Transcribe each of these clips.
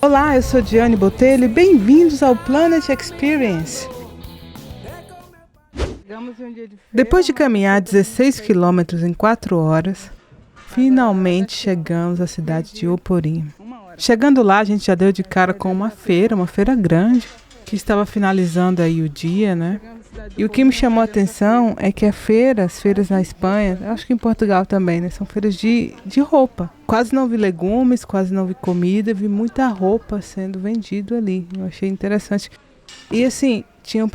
Olá, eu sou Diane Botelho e bem-vindos ao Planet Experience. Depois de caminhar 16 quilômetros em 4 horas, finalmente chegamos à cidade de Oporim. Chegando lá, a gente já deu de cara com uma feira grande, que estava finalizando aí o dia, né? E o que me chamou a atenção é que as feiras na Espanha, acho que em Portugal também, né? São feiras de roupa. Quase não vi legumes, quase não vi comida, vi muita roupa sendo vendida ali. Eu achei interessante. E assim, tinham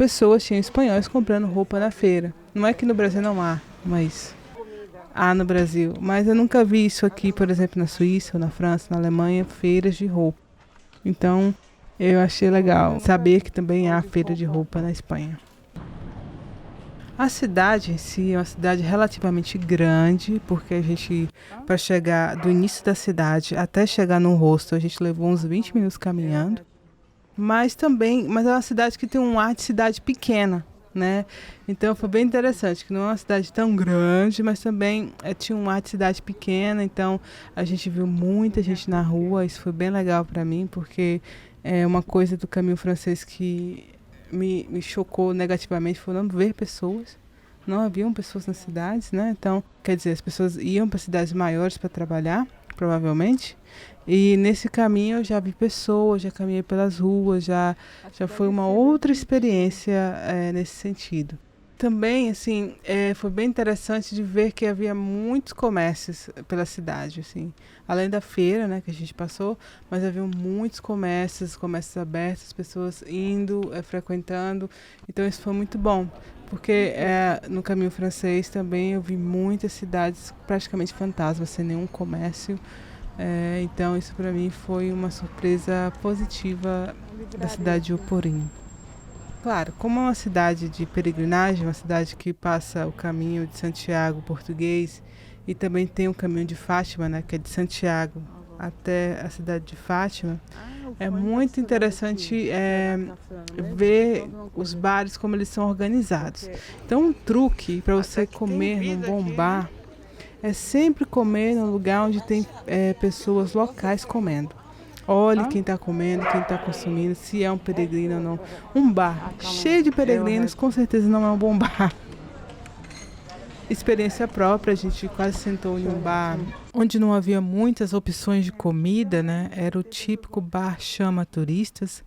espanhóis comprando roupa na feira. Não é que no Brasil não há, mas há no Brasil. Mas eu nunca vi isso aqui, por exemplo, na Suíça, ou na França, na Alemanha, feiras de roupa. Então, eu achei legal saber que também há feira de roupa na Espanha. A cidade em si é uma cidade relativamente grande, porque a gente, para chegar do início da cidade até chegar no hostel, a gente levou uns 20 minutos caminhando. Mas é uma cidade que tem um ar de cidade pequena, né? Então foi bem interessante, que não é uma cidade tão grande, mas também tinha um ar de cidade pequena, então a gente viu muita gente na rua, isso foi bem legal para mim, porque é uma coisa do caminho francês que me chocou negativamente foi não ver pessoas. Não haviam pessoas nas cidades, né? Então, quer dizer, as pessoas iam para cidades maiores para trabalhar, provavelmente. E nesse caminho eu já vi pessoas, já caminhei pelas ruas, já foi uma outra experiência nesse sentido. Também, assim, foi bem interessante de ver que havia muitos comércios pela cidade, assim. Além da feira, né, que a gente passou, mas havia muitos comércios abertos, as pessoas indo, frequentando. Então isso foi muito bom, porque no caminho francês também eu vi muitas cidades praticamente fantasmas, sem nenhum comércio. Então isso para mim foi uma surpresa positiva da cidade de Oporim. Claro, como é uma cidade de peregrinagem, uma cidade que passa o caminho de Santiago português e também tem o caminho de Fátima, né, que é de Santiago até a cidade de Fátima, é muito interessante ver os bares como eles são organizados. Então, um truque para você comer num bom bar é sempre comer num lugar onde tem pessoas locais comendo. Olhe quem está comendo, quem está consumindo, se é um peregrino ou não. Um bar cheio de peregrinos, com certeza não é um bom bar. Experiência própria, a gente quase sentou em um bar onde não havia muitas opções de comida, né? Era o típico bar chama turistas,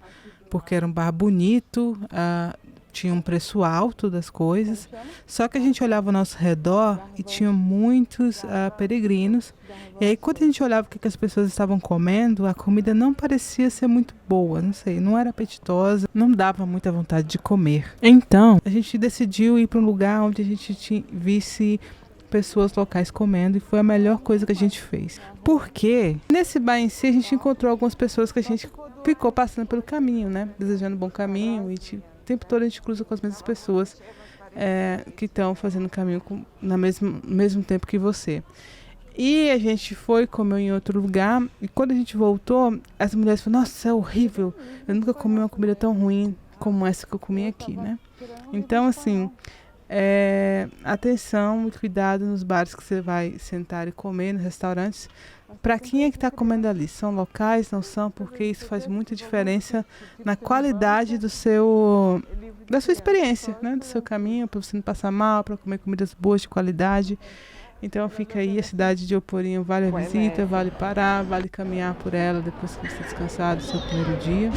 porque era um bar bonito, tinha um preço alto das coisas, só que a gente olhava ao nosso redor e tinha muitos peregrinos, e aí quando a gente olhava o que as pessoas estavam comendo, a comida não parecia ser muito boa, não sei, não era apetitosa, não dava muita vontade de comer. Então, a gente decidiu ir para um lugar onde a gente visse pessoas locais comendo, e foi a melhor coisa que a gente fez. Porque nesse bar em si a gente encontrou algumas pessoas que a gente ficou passando pelo caminho, né? Desejando um bom caminho, e o tempo todo a gente cruza com as mesmas pessoas que estão fazendo o caminho no mesmo tempo que você. E a gente foi comer em outro lugar, e quando a gente voltou, as mulheres falaram: nossa, é horrível, eu nunca comi uma comida tão ruim como essa que eu comi aqui, né? Então, assim, atenção e cuidado nos bares que você vai sentar e comer, nos restaurantes. Para quem é que está comendo ali? São locais, não são? Porque isso faz muita diferença na qualidade da sua experiência, né? Do seu caminho, para você não passar mal, para comer comidas boas de qualidade. Então fica aí, a cidade de Oporim vale a visita, vale parar, vale caminhar por ela depois que você descansar do seu primeiro dia.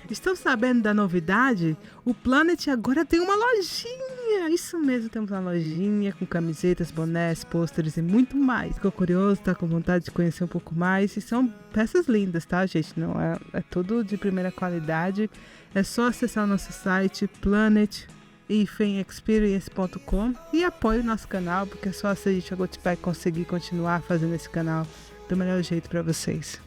Estão sabendo da novidade? O Planet agora tem uma lojinha! Isso mesmo, temos uma lojinha com camisetas, bonés, pôsteres e muito mais. Ficou curioso, tá com vontade de conhecer um pouco mais? E são peças lindas, tá, gente? Não é tudo de primeira qualidade. É só acessar o nosso site planet-experience.com e apoie o nosso canal, porque é só assim a gente vai conseguir continuar fazendo esse canal do melhor jeito para vocês.